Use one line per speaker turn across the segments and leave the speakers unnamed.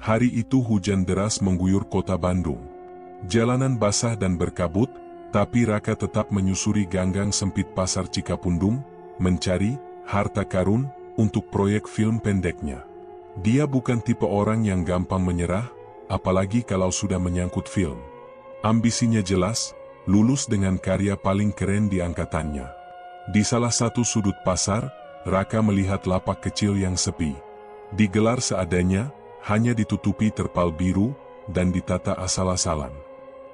Hari itu hujan deras mengguyur kota Bandung. Jalanan basah dan berkabut, tapi Raka tetap menyusuri ganggang sempit pasar Cikapundung, mencari harta karun untuk proyek film pendeknya. Dia bukan tipe orang yang gampang menyerah, apalagi kalau sudah menyangkut film. Ambisinya jelas, lulus dengan karya paling keren di angkatannya. Di salah satu sudut pasar, Raka melihat lapak kecil yang sepi. Digelar seadanya, hanya ditutupi terpal biru, dan ditata asal-asalan.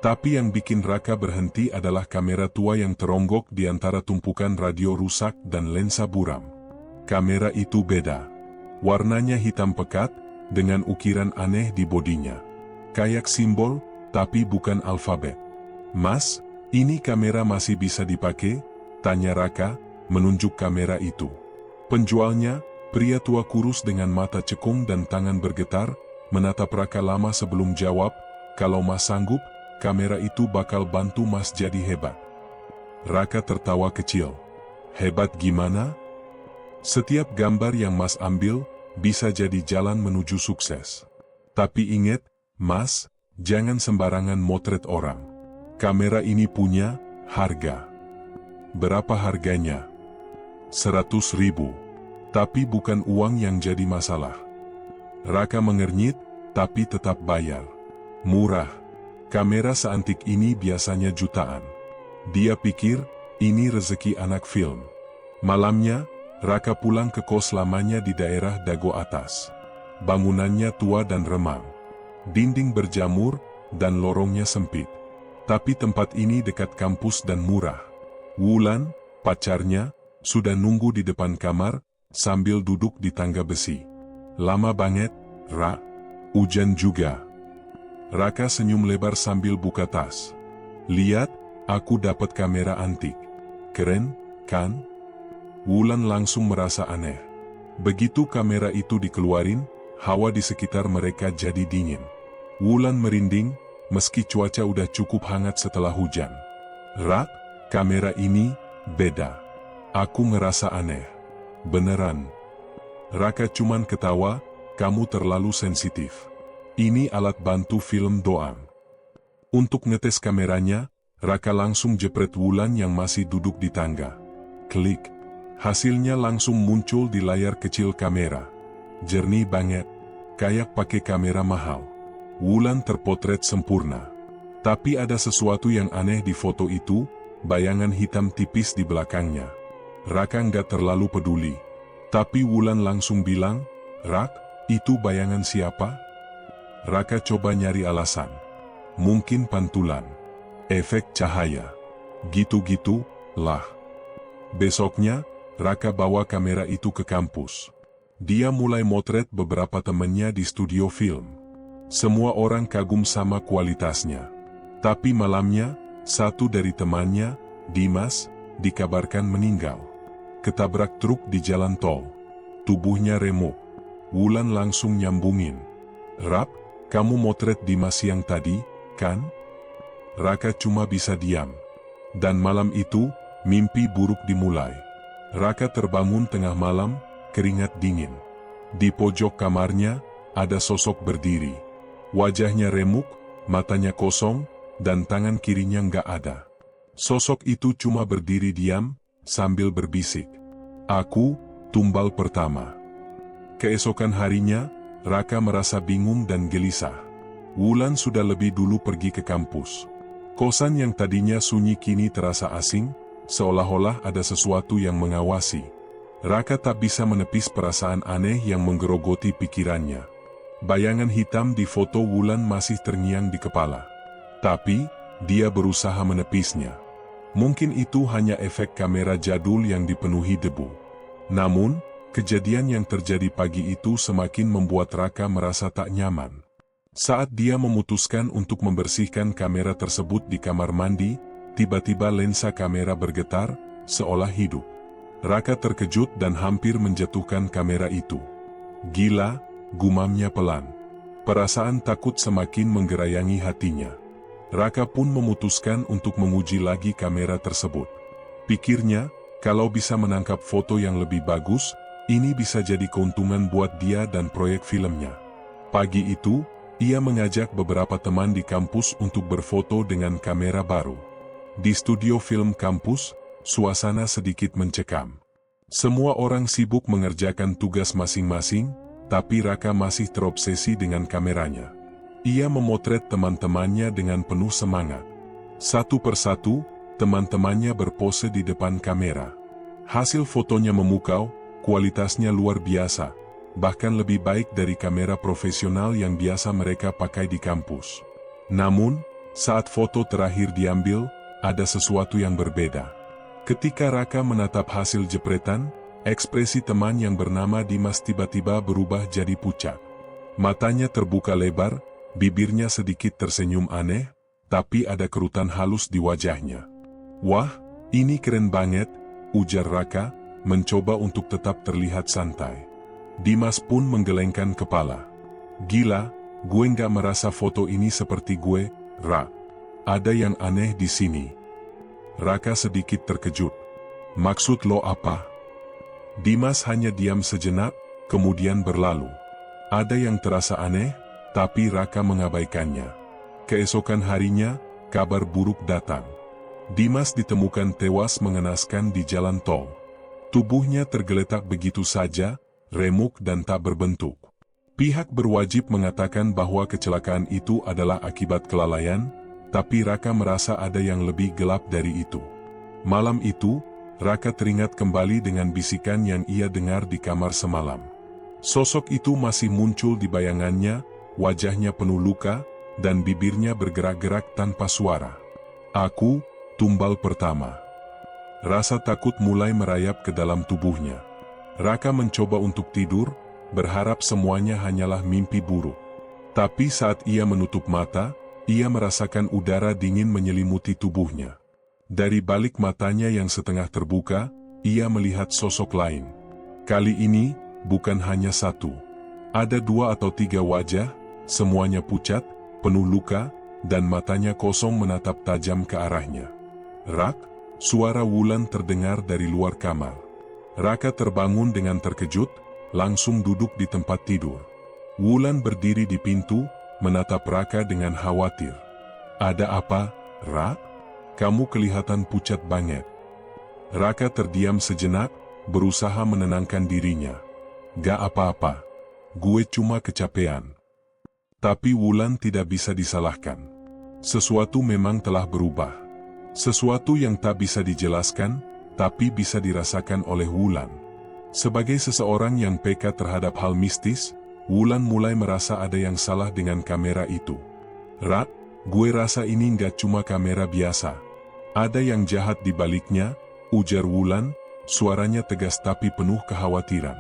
Tapi yang bikin Raka berhenti adalah kamera tua yang teronggok di antara tumpukan radio rusak dan lensa buram. Kamera itu beda. Warnanya hitam pekat, dengan ukiran aneh di bodinya. Kayak simbol, tapi bukan alfabet. "Mas, ini kamera masih bisa dipakai?" tanya Raka, menunjuk kamera itu. Penjualnya, pria tua kurus dengan mata cekung dan tangan bergetar, menatap Raka lama sebelum jawab, "Kalau Mas sanggup, kamera itu bakal bantu Mas jadi hebat." Raka tertawa kecil. "Hebat gimana?" "Setiap gambar yang Mas ambil, bisa jadi jalan menuju sukses. Tapi ingat, Mas, jangan sembarangan motret orang. Kamera ini punya harga." "Berapa harganya?" 100.000. Tapi bukan uang yang jadi masalah. Raka mengernyit, tapi tetap bayar. Murah. Kamera seantik ini biasanya jutaan. Dia pikir, ini rezeki anak film. Malamnya, Raka pulang ke kos lamanya di daerah Dago Atas. Bangunannya tua dan remang. Dinding berjamur, dan lorongnya sempit. Tapi tempat ini dekat kampus dan murah. Wulan, pacarnya, sudah nunggu di depan kamar, sambil duduk di tangga besi. "Lama banget, Ra. Hujan juga." Raka senyum lebar sambil buka tas. "Lihat, aku dapat kamera antik. Keren, kan?" Wulan langsung merasa aneh. Begitu kamera itu dikeluarin, hawa di sekitar mereka jadi dingin. Wulan merinding, meski cuaca udah cukup hangat setelah hujan. "Ra, kamera ini beda. Aku ngerasa aneh." "Beneran?" Raka cuman ketawa, "Kamu terlalu sensitif. Ini alat bantu film doang." Untuk ngetes kameranya, Raka langsung jepret Wulan yang masih duduk di tangga. Klik. Hasilnya langsung muncul di layar kecil kamera. Jernih banget, kayak pakai kamera mahal. Wulan terpotret sempurna. Tapi ada sesuatu yang aneh di foto itu, bayangan hitam tipis di belakangnya. Raka nggak terlalu peduli. Tapi Wulan langsung bilang, "Rak, itu bayangan siapa?" Raka coba nyari alasan. "Mungkin pantulan. Efek cahaya. Gitu-gitu, lah." Besoknya, Raka bawa kamera itu ke kampus. Dia mulai motret beberapa temannya di studio film. Semua orang kagum sama kualitasnya. Tapi malamnya, satu dari temannya, Dimas, dikabarkan meninggal. Ketabrak truk di jalan tol. Tubuhnya remuk. Wulan langsung nyambungin. "Rap, kamu motret Dimas yang tadi, kan?" Raka cuma bisa diam. Dan malam itu, mimpi buruk dimulai. Raka terbangun tengah malam, keringat dingin. Di pojok kamarnya, ada sosok berdiri. Wajahnya remuk, matanya kosong, dan tangan kirinya nggak ada. Sosok itu cuma berdiri diam, sambil berbisik, "Aku, tumbal pertama." Keesokan harinya, Raka merasa bingung dan gelisah. Wulan sudah lebih dulu pergi ke kampus. Kosan yang tadinya sunyi kini terasa asing, seolah-olah ada sesuatu yang mengawasi. Raka tak bisa menepis perasaan aneh yang menggerogoti pikirannya. Bayangan hitam di foto Wulan masih terngiang di kepala. Tapi, dia berusaha menepisnya. Mungkin itu hanya efek kamera jadul yang dipenuhi debu. Namun, kejadian yang terjadi pagi itu semakin membuat Raka merasa tak nyaman. Saat dia memutuskan untuk membersihkan kamera tersebut di kamar mandi, tiba-tiba lensa kamera bergetar, seolah hidup. Raka terkejut dan hampir menjatuhkan kamera itu. "Gila," gumamnya pelan. Perasaan takut semakin menggerayangi hatinya. Raka pun memutuskan untuk menguji lagi kamera tersebut. Pikirnya, kalau bisa menangkap foto yang lebih bagus, ini bisa jadi keuntungan buat dia dan proyek filmnya. Pagi itu, ia mengajak beberapa teman di kampus untuk berfoto dengan kamera baru. Di studio film kampus, suasana sedikit mencekam. Semua orang sibuk mengerjakan tugas masing-masing, tapi Raka masih terobsesi dengan kameranya. Ia memotret teman-temannya dengan penuh semangat. Satu persatu, teman-temannya berpose di depan kamera. Hasil fotonya memukau, kualitasnya luar biasa, bahkan lebih baik dari kamera profesional yang biasa mereka pakai di kampus. Namun, saat foto terakhir diambil, ada sesuatu yang berbeda. Ketika Raka menatap hasil jepretan, ekspresi teman yang bernama Dimas tiba-tiba berubah jadi pucat. Matanya terbuka lebar, bibirnya sedikit tersenyum aneh, tapi ada kerutan halus di wajahnya. "Wah, ini keren banget," ujar Raka, mencoba untuk tetap terlihat santai. Dimas pun menggelengkan kepala. "Gila, gue nggak merasa foto ini seperti gue, Ra. Ada yang aneh di sini." Raka sedikit terkejut. "Maksud lo apa?" Dimas hanya diam sejenak, kemudian berlalu. Ada yang terasa aneh, tapi Raka mengabaikannya. Keesokan harinya, kabar buruk datang. Dimas ditemukan tewas mengenaskan di jalan tol. Tubuhnya tergeletak begitu saja, remuk dan tak berbentuk. Pihak berwajib mengatakan bahwa kecelakaan itu adalah akibat kelalaian, tapi Raka merasa ada yang lebih gelap dari itu. Malam itu, Raka teringat kembali dengan bisikan yang ia dengar di kamar semalam. Sosok itu masih muncul di bayangannya, wajahnya penuh luka, dan bibirnya bergerak-gerak tanpa suara. "Aku, tumbal pertama." Rasa takut mulai merayap ke dalam tubuhnya. Raka mencoba untuk tidur, berharap semuanya hanyalah mimpi buruk. Tapi saat ia menutup mata, ia merasakan udara dingin menyelimuti tubuhnya. Dari balik matanya yang setengah terbuka, ia melihat sosok lain. Kali ini, bukan hanya satu. Ada 2 atau 3 wajah, semuanya pucat, penuh luka, dan matanya kosong menatap tajam ke arahnya. "Rak," suara Wulan terdengar dari luar kamar. Raka terbangun dengan terkejut, langsung duduk di tempat tidur. Wulan berdiri di pintu, menatap Raka dengan khawatir. "Ada apa, Rak? Kamu kelihatan pucat banget." Raka terdiam sejenak, berusaha menenangkan dirinya. "Gak apa-apa. Gue cuma kecapean." Tapi Wulan tidak bisa disalahkan. Sesuatu memang telah berubah. Sesuatu yang tak bisa dijelaskan, tapi bisa dirasakan oleh Wulan. Sebagai seseorang yang peka terhadap hal mistis, Wulan mulai merasa ada yang salah dengan kamera itu. "Rak, gue rasa ini nggak cuma kamera biasa. Ada yang jahat di baliknya," ujar Wulan, suaranya tegas tapi penuh kekhawatiran.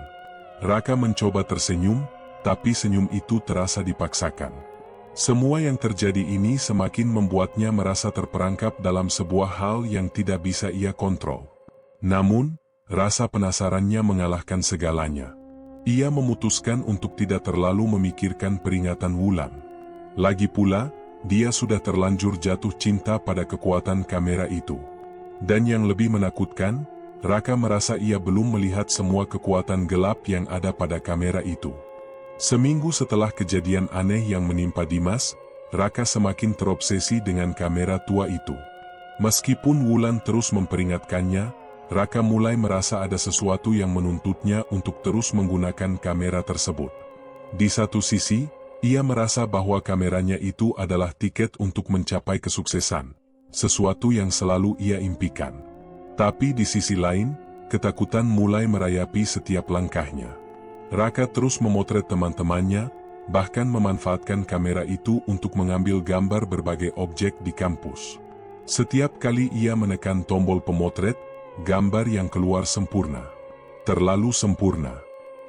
Raka mencoba tersenyum, tapi senyum itu terasa dipaksakan. Semua yang terjadi ini semakin membuatnya merasa terperangkap dalam sebuah hal yang tidak bisa ia kontrol. Namun, rasa penasarannya mengalahkan segalanya. Ia memutuskan untuk tidak terlalu memikirkan peringatan Wulan. Lagi pula, dia sudah terlanjur jatuh cinta pada kekuatan kamera itu. Dan yang lebih menakutkan, Raka merasa ia belum melihat semua kekuatan gelap yang ada pada kamera itu. Seminggu setelah kejadian aneh yang menimpa Dimas, Raka semakin terobsesi dengan kamera tua itu. Meskipun Wulan terus memperingatkannya, Raka mulai merasa ada sesuatu yang menuntutnya untuk terus menggunakan kamera tersebut. Di satu sisi, ia merasa bahwa kameranya itu adalah tiket untuk mencapai kesuksesan, sesuatu yang selalu ia impikan. Tapi di sisi lain, ketakutan mulai merayapi setiap langkahnya. Raka terus memotret teman-temannya, bahkan memanfaatkan kamera itu untuk mengambil gambar berbagai objek di kampus. Setiap kali ia menekan tombol pemotret, gambar yang keluar sempurna. Terlalu sempurna.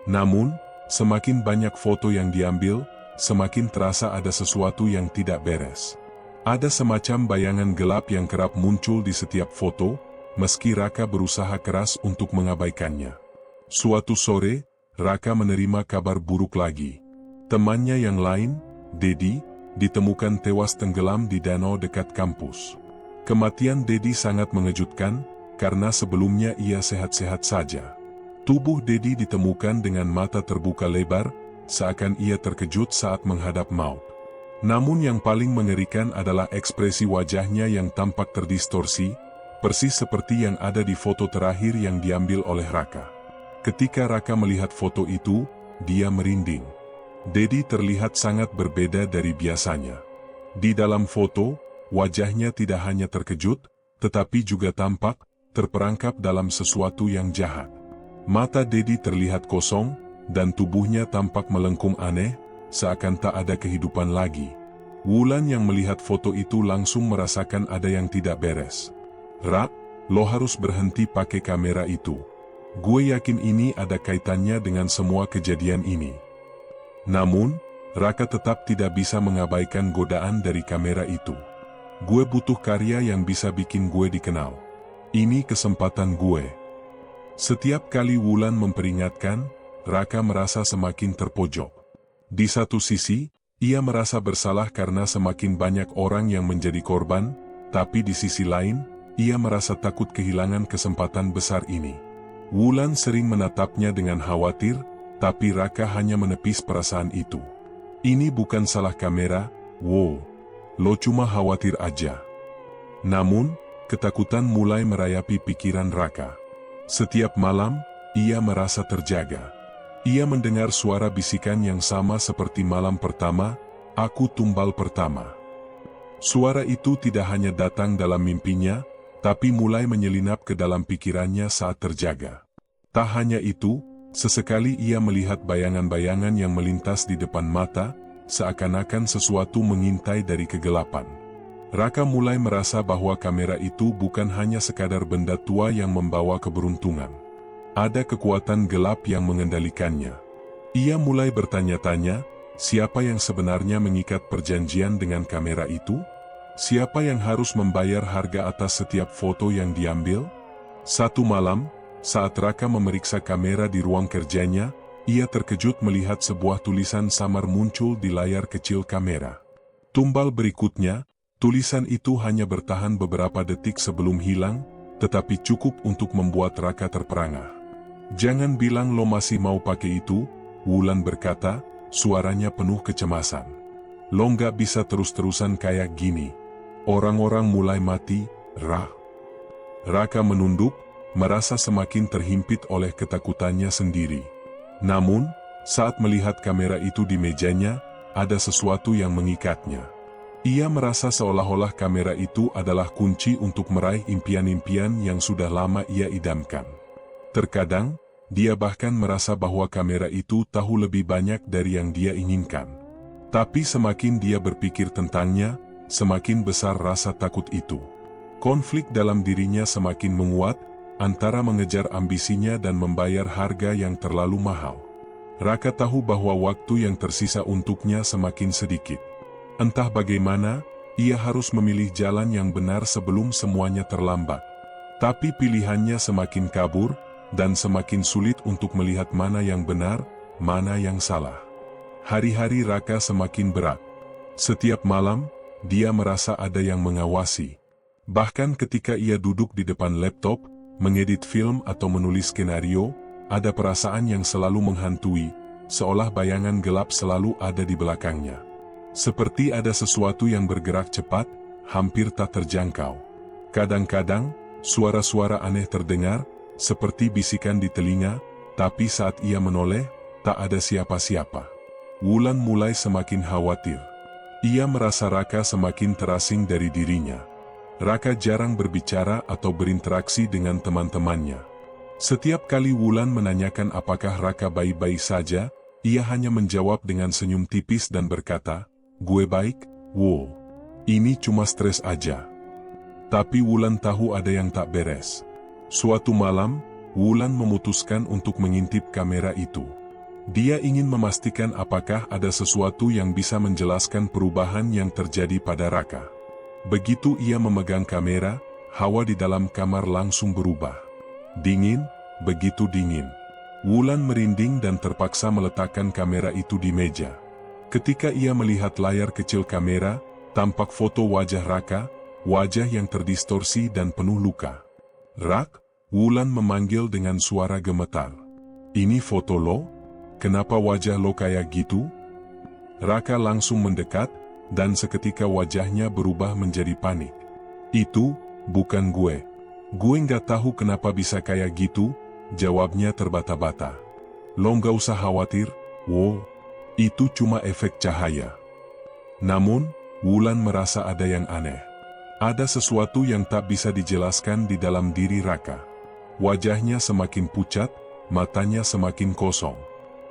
Namun, semakin banyak foto yang diambil, semakin terasa ada sesuatu yang tidak beres. Ada semacam bayangan gelap yang kerap muncul di setiap foto, meski Raka berusaha keras untuk mengabaikannya. Suatu sore, Raka menerima kabar buruk lagi. Temannya yang lain, Dedi, ditemukan tewas tenggelam di danau dekat kampus. Kematian Dedi sangat mengejutkan, karena sebelumnya ia sehat-sehat saja. Tubuh Dedi ditemukan dengan mata terbuka lebar, seakan ia terkejut saat menghadap maut. Namun yang paling mengerikan adalah ekspresi wajahnya yang tampak terdistorsi, persis seperti yang ada di foto terakhir yang diambil oleh Raka. Ketika Raka melihat foto itu, dia merinding. Dedi terlihat sangat berbeda dari biasanya. Di dalam foto, wajahnya tidak hanya terkejut, tetapi juga tampak terperangkap dalam sesuatu yang jahat. Mata Dedi terlihat kosong, dan tubuhnya tampak melengkung aneh, seakan tak ada kehidupan lagi. Wulan yang melihat foto itu langsung merasakan ada yang tidak beres. "Rak, lo harus berhenti pakai kamera itu. Gue yakin ini ada kaitannya dengan semua kejadian ini." Namun, Raka tetap tidak bisa mengabaikan godaan dari kamera itu. "Gue butuh karya yang bisa bikin gue dikenal. Ini kesempatan gue." Setiap kali Wulan memperingatkan, Raka merasa semakin terpojok. Di satu sisi, ia merasa bersalah karena semakin banyak orang yang menjadi korban, tapi di sisi lain, ia merasa takut kehilangan kesempatan besar ini. Wulan sering menatapnya dengan khawatir, tapi Raka hanya menepis perasaan itu. "Ini bukan salah kamera, wow. Lo cuma khawatir aja." Namun, ketakutan mulai merayapi pikiran Raka. Setiap malam, ia merasa terjaga. Ia mendengar suara bisikan yang sama seperti malam pertama, "Aku tumbal pertama." Suara itu tidak hanya datang dalam mimpinya, tapi mulai menyelinap ke dalam pikirannya saat terjaga. Tak hanya itu, sesekali ia melihat bayangan-bayangan yang melintas di depan mata, seakan-akan sesuatu mengintai dari kegelapan. Raka mulai merasa bahwa kamera itu bukan hanya sekadar benda tua yang membawa keberuntungan. Ada kekuatan gelap yang mengendalikannya. Ia mulai bertanya-tanya, siapa yang sebenarnya mengikat perjanjian dengan kamera itu? Siapa yang harus membayar harga atas setiap foto yang diambil? Satu malam, saat Raka memeriksa kamera di ruang kerjanya, ia terkejut melihat sebuah tulisan samar muncul di layar kecil kamera. Tumbal berikutnya, tulisan itu hanya bertahan beberapa detik sebelum hilang, tetapi cukup untuk membuat Raka terperangah. "Jangan bilang lo masih mau pakai itu," Wulan berkata, suaranya penuh kecemasan. "Lo nggak bisa terus-terusan kayak gini. Orang-orang mulai mati, Rah." Raka menunduk, merasa semakin terhimpit oleh ketakutannya sendiri. Namun, saat melihat kamera itu di mejanya, ada sesuatu yang mengikatnya. Ia merasa seolah-olah kamera itu adalah kunci untuk meraih impian-impian yang sudah lama ia idamkan. Terkadang, dia bahkan merasa bahwa kamera itu tahu lebih banyak dari yang dia inginkan. Tapi semakin dia berpikir tentangnya, semakin besar rasa takut itu. Konflik dalam dirinya semakin menguat, antara mengejar ambisinya dan membayar harga yang terlalu mahal. Raka tahu bahwa waktu yang tersisa untuknya semakin sedikit. Entah bagaimana, ia harus memilih jalan yang benar sebelum semuanya terlambat. Tapi pilihannya semakin kabur, dan semakin sulit untuk melihat mana yang benar, mana yang salah. Hari-hari Raka semakin berat. Setiap malam, dia merasa ada yang mengawasi. Bahkan ketika ia duduk di depan laptop, mengedit film atau menulis skenario, ada perasaan yang selalu menghantui, seolah bayangan gelap selalu ada di belakangnya. Seperti ada sesuatu yang bergerak cepat, hampir tak terjangkau. Kadang-kadang, suara-suara aneh terdengar, seperti bisikan di telinga, tapi saat ia menoleh, tak ada siapa-siapa. Wulan mulai semakin khawatir. Ia merasa Raka semakin terasing dari dirinya. Raka jarang berbicara atau berinteraksi dengan teman-temannya. Setiap kali Wulan menanyakan apakah Raka baik-baik saja, ia hanya menjawab dengan senyum tipis dan berkata, "Gue baik, wow. Ini cuma stres aja." Tapi Wulan tahu ada yang tak beres. Suatu malam, Wulan memutuskan untuk mengintip kamera itu. Dia ingin memastikan apakah ada sesuatu yang bisa menjelaskan perubahan yang terjadi pada Raka. Begitu ia memegang kamera, hawa di dalam kamar langsung berubah. Dingin, begitu dingin. Wulan merinding dan terpaksa meletakkan kamera itu di meja. Ketika ia melihat layar kecil kamera, tampak foto wajah Raka, wajah yang terdistorsi dan penuh luka. "Rak," Wulan memanggil dengan suara gemetar. "Ini foto lo?" kenapa wajah lo kayak gitu? Raka langsung mendekat, dan seketika wajahnya berubah menjadi panik. Itu, bukan gue. Gue nggak tahu kenapa bisa kayak gitu, jawabnya terbata-bata. Lo nggak usah khawatir, wow, itu cuma efek cahaya. Namun, Wulan merasa ada yang aneh. Ada sesuatu yang tak bisa dijelaskan di dalam diri Raka. Wajahnya semakin pucat, matanya semakin kosong.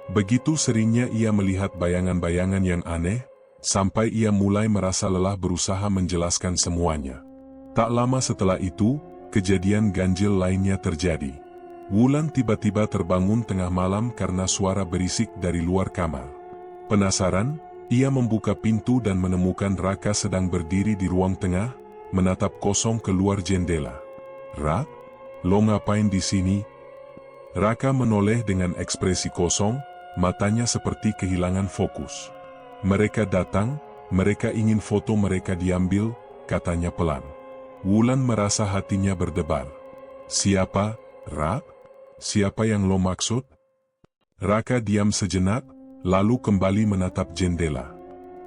Begitu seringnya ia melihat bayangan-bayangan yang aneh, sampai ia mulai merasa lelah berusaha menjelaskan semuanya. Tak lama setelah itu, kejadian ganjil lainnya terjadi. Wulan tiba-tiba terbangun tengah malam karena suara berisik dari luar kamar. Penasaran, ia membuka pintu dan menemukan Raka sedang berdiri di ruang tengah, menatap kosong keluar jendela. "Rak, lo ngapain di sini?" Raka menoleh dengan ekspresi kosong, matanya seperti kehilangan fokus. "Mereka datang, mereka ingin foto mereka diambil," katanya pelan. Wulan merasa hatinya berdebar. "Siapa, Rak? Siapa yang lo maksud?" Raka diam sejenak, lalu kembali menatap jendela.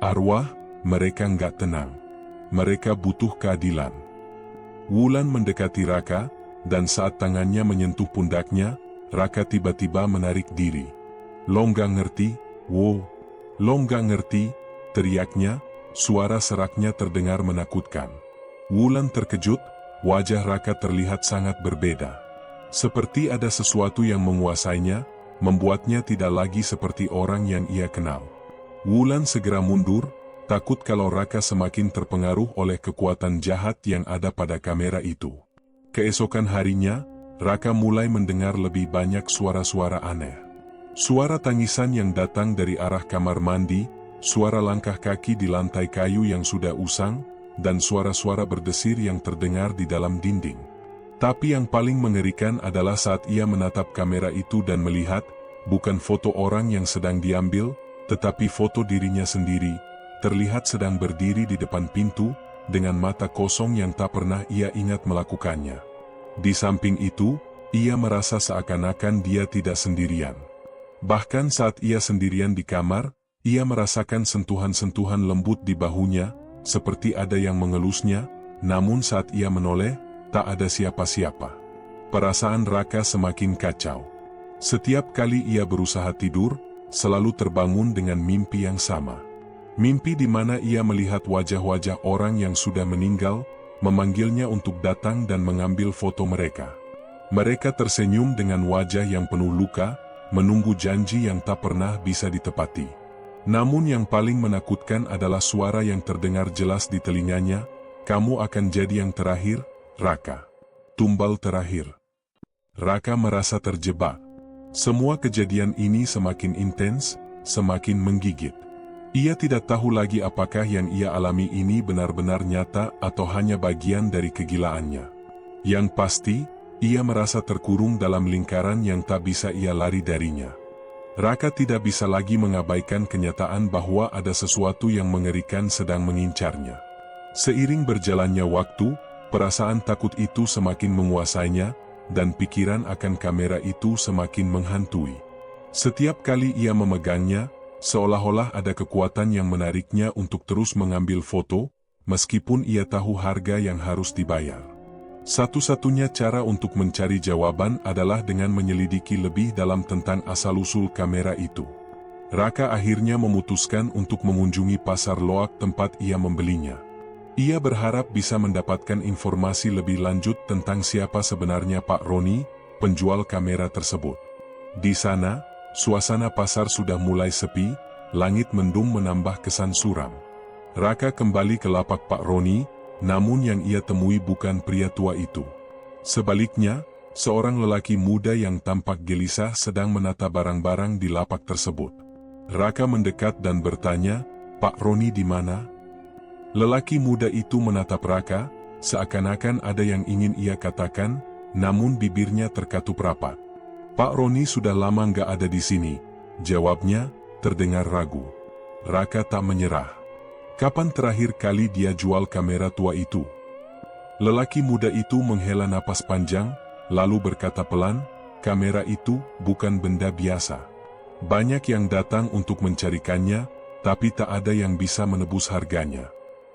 "Arwah, mereka nggak tenang. Mereka butuh keadilan." Wulan mendekati Raka, dan saat tangannya menyentuh pundaknya, Raka tiba-tiba menarik diri. "Lo nggak ngerti, wow, lo nggak ngerti," teriaknya, suara seraknya terdengar menakutkan. Wulan terkejut, wajah Raka terlihat sangat berbeda. Seperti ada sesuatu yang menguasainya, membuatnya tidak lagi seperti orang yang ia kenal. Wulan segera mundur, takut kalau Raka semakin terpengaruh oleh kekuatan jahat yang ada pada kamera itu. Keesokan harinya, Raka mulai mendengar lebih banyak suara-suara aneh. Suara tangisan yang datang dari arah kamar mandi, suara langkah kaki di lantai kayu yang sudah usang, dan suara-suara berdesir yang terdengar di dalam dinding. Tapi yang paling mengerikan adalah saat ia menatap kamera itu dan melihat, bukan foto orang yang sedang diambil, tetapi foto dirinya sendiri, terlihat sedang berdiri di depan pintu, dengan mata kosong yang tak pernah ia ingat melakukannya. Di samping itu, ia merasa seakan-akan dia tidak sendirian. Bahkan saat ia sendirian di kamar, ia merasakan sentuhan-sentuhan lembut di bahunya, seperti ada yang mengelusnya, namun saat ia menoleh, tak ada siapa-siapa. Perasaan Raka semakin kacau. Setiap kali ia berusaha tidur, selalu terbangun dengan mimpi yang sama. Mimpi di mana ia melihat wajah-wajah orang yang sudah meninggal, memanggilnya untuk datang dan mengambil foto mereka. Mereka tersenyum dengan wajah yang penuh luka, menunggu janji yang tak pernah bisa ditepati. Namun yang paling menakutkan adalah suara yang terdengar jelas di telinganya, "Kamu akan jadi yang terakhir, Raka. Tumbal terakhir." Raka merasa terjebak. Semua kejadian ini semakin intens, semakin menggigit. Ia tidak tahu lagi apakah yang ia alami ini benar-benar nyata atau hanya bagian dari kegilaannya. Yang pasti, ia merasa terkurung dalam lingkaran yang tak bisa ia lari darinya. Raka tidak bisa lagi mengabaikan kenyataan bahwa ada sesuatu yang mengerikan sedang mengincarnya. Seiring berjalannya waktu, perasaan takut itu semakin menguasainya, dan pikiran akan kamera itu semakin menghantui. Setiap kali ia memegangnya, seolah-olah ada kekuatan yang menariknya untuk terus mengambil foto, meskipun ia tahu harga yang harus dibayar. Satu-satunya cara untuk mencari jawaban adalah dengan menyelidiki lebih dalam tentang asal-usul kamera itu. Raka akhirnya memutuskan untuk mengunjungi pasar loak tempat ia membelinya. Ia berharap bisa mendapatkan informasi lebih lanjut tentang siapa sebenarnya Pak Roni, penjual kamera tersebut. Di sana, suasana pasar sudah mulai sepi, langit mendung menambah kesan suram. Raka kembali ke lapak Pak Roni, namun yang ia temui bukan pria tua itu. Sebaliknya, seorang lelaki muda yang tampak gelisah sedang menata barang-barang di lapak tersebut. Raka mendekat dan bertanya, "Pak Roni di mana?" Lelaki muda itu menatap Raka, seakan-akan ada yang ingin ia katakan, namun bibirnya terkatup rapat. "Pak Roni sudah lama nggak ada di sini," jawabnya, terdengar ragu. Raka tak menyerah. Kapan terakhir kali dia jual kamera tua itu? Lelaki muda itu menghela napas panjang, lalu berkata pelan, "Kamera itu bukan benda biasa. Banyak yang datang untuk mencarikannya, tapi tak ada yang bisa menebus harganya.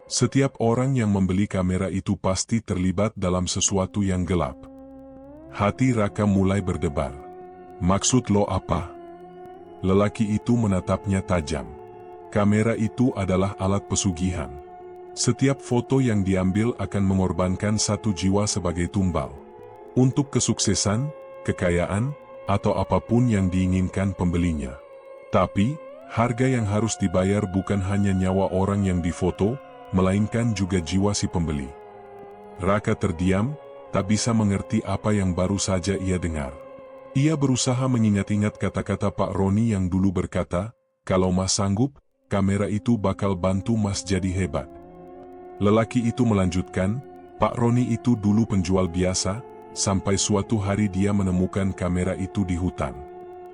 Setiap orang yang membeli kamera itu pasti terlibat dalam sesuatu yang gelap. Hati Raka mulai berdebar. Maksud lo apa? Lelaki itu menatapnya tajam. Kamera itu adalah alat pesugihan. Setiap foto yang diambil akan mengorbankan satu jiwa sebagai tumbal. Untuk kesuksesan, kekayaan, atau apapun yang diinginkan pembelinya. Tapi, harga yang harus dibayar bukan hanya nyawa orang yang difoto, melainkan juga jiwa si pembeli. Raka terdiam, tak bisa mengerti apa yang baru saja ia dengar. Ia berusaha mengingat-ingat kata-kata Pak Roni yang dulu berkata, kalau Mas sanggup, kamera itu bakal bantu Mas jadi hebat. Lelaki itu melanjutkan, Pak Roni itu dulu penjual biasa, sampai suatu hari dia menemukan kamera itu di hutan.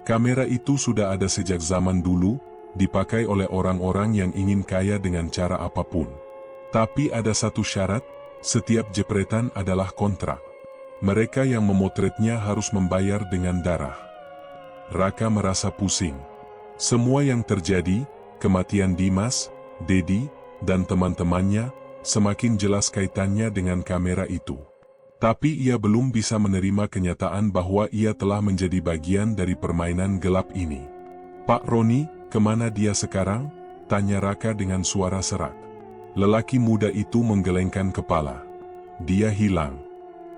Kamera itu sudah ada sejak zaman dulu, dipakai oleh orang-orang yang ingin kaya dengan cara apapun. Tapi ada satu syarat, setiap jepretan adalah kontrak. Mereka yang memotretnya harus membayar dengan darah. Raka merasa pusing. Semua yang terjadi, kematian Dimas, Dedi, dan teman-temannya, semakin jelas kaitannya dengan kamera itu. Tapi ia belum bisa menerima kenyataan bahwa ia telah menjadi bagian dari permainan gelap ini. Pak Roni, kemana dia sekarang? Tanya Raka dengan suara serak. Lelaki muda itu menggelengkan kepala. Dia hilang.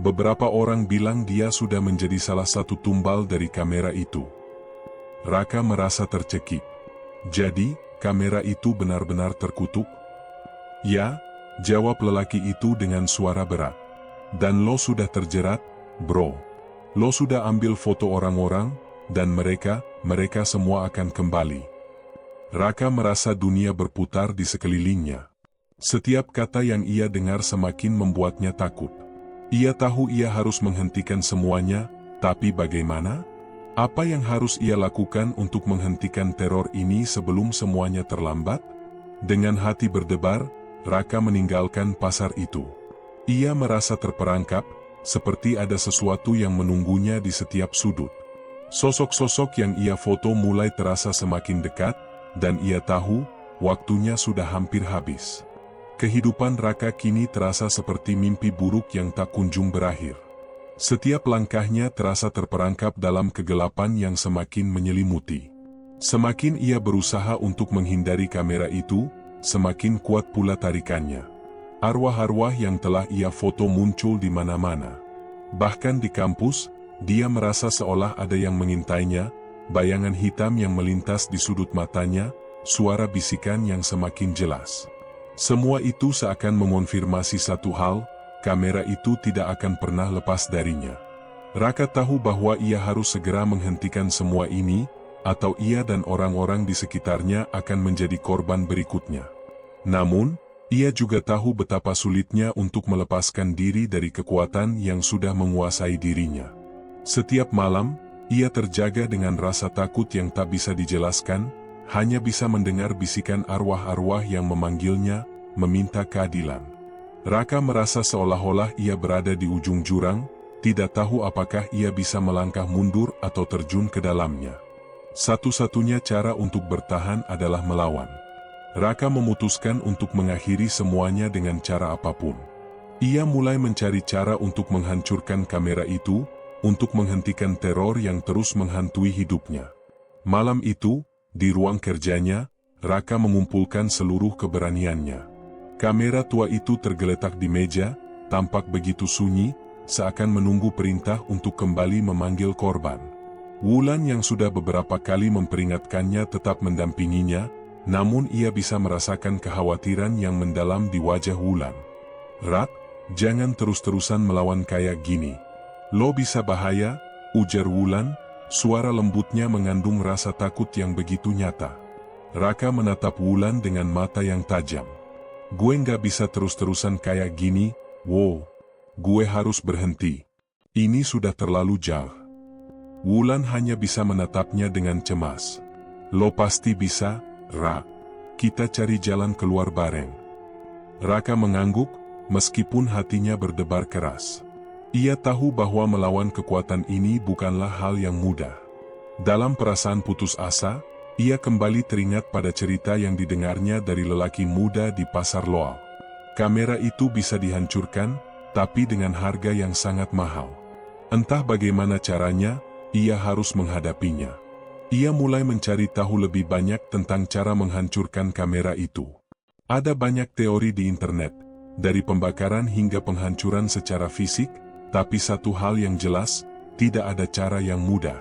Beberapa orang bilang dia sudah menjadi salah satu tumbal dari kamera itu. Raka merasa tercekik. Jadi, kamera itu benar-benar terkutuk? Ya, jawab lelaki itu dengan suara berat. Dan lo sudah terjerat, bro. Lo sudah ambil foto orang-orang, dan mereka semua akan kembali. Raka merasa dunia berputar di sekelilingnya. Setiap kata yang ia dengar semakin membuatnya takut. Ia tahu ia harus menghentikan semuanya, tapi bagaimana? Apa yang harus ia lakukan untuk menghentikan teror ini sebelum semuanya terlambat? Dengan hati berdebar, Raka meninggalkan pasar itu. Ia merasa terperangkap, seperti ada sesuatu yang menunggunya di setiap sudut. Sosok-sosok yang ia foto mulai terasa semakin dekat, dan ia tahu, waktunya sudah hampir habis. Kehidupan Raka kini terasa seperti mimpi buruk yang tak kunjung berakhir. Setiap langkahnya terasa terperangkap dalam kegelapan yang semakin menyelimuti. Semakin ia berusaha untuk menghindari kamera itu, semakin kuat pula tarikannya. Arwah-arwah yang telah ia foto muncul di mana-mana. Bahkan di kampus, dia merasa seolah ada yang mengintainya, bayangan hitam yang melintas di sudut matanya, suara bisikan yang semakin jelas. Semua itu seakan mengonfirmasi satu hal, kamera itu tidak akan pernah lepas darinya. Raka tahu bahwa ia harus segera menghentikan semua ini, atau ia dan orang-orang di sekitarnya akan menjadi korban berikutnya. Namun, ia juga tahu betapa sulitnya untuk melepaskan diri dari kekuatan yang sudah menguasai dirinya. Setiap malam, ia terjaga dengan rasa takut yang tak bisa dijelaskan, hanya bisa mendengar bisikan arwah-arwah yang memanggilnya, meminta keadilan. Raka merasa seolah-olah ia berada di ujung jurang, tidak tahu apakah ia bisa melangkah mundur atau terjun ke dalamnya. Satu-satunya cara untuk bertahan adalah melawan. Raka memutuskan untuk mengakhiri semuanya dengan cara apapun. Ia mulai mencari cara untuk menghancurkan kamera itu, untuk menghentikan teror yang terus menghantui hidupnya. Malam itu, di ruang kerjanya, Raka mengumpulkan seluruh keberaniannya. Kamera tua itu tergeletak di meja, tampak begitu sunyi, seakan menunggu perintah untuk kembali memanggil korban. Wulan yang sudah beberapa kali memperingatkannya tetap mendampinginya, namun ia bisa merasakan kekhawatiran yang mendalam di wajah Wulan. "Rak, jangan terus-terusan melawan kayak gini. Lo bisa bahaya," ujar Wulan, suara lembutnya mengandung rasa takut yang begitu nyata. Raka menatap Wulan dengan mata yang tajam. "Gue nggak bisa terus-terusan kayak gini, wow. Gue harus berhenti. Ini sudah terlalu jauh." Wulan hanya bisa menatapnya dengan cemas. "Lo pasti bisa, Ra. Kita cari jalan keluar bareng." Raka mengangguk, meskipun hatinya berdebar keras. Ia tahu bahwa melawan kekuatan ini bukanlah hal yang mudah. Dalam perasaan putus asa, ia kembali teringat pada cerita yang didengarnya dari lelaki muda di pasar Loal. Kamera itu bisa dihancurkan, tapi dengan harga yang sangat mahal. Entah bagaimana caranya, ia harus menghadapinya. Ia mulai mencari tahu lebih banyak tentang cara menghancurkan kamera itu. Ada banyak teori di internet, dari pembakaran hingga penghancuran secara fisik, tapi satu hal yang jelas, tidak ada cara yang mudah.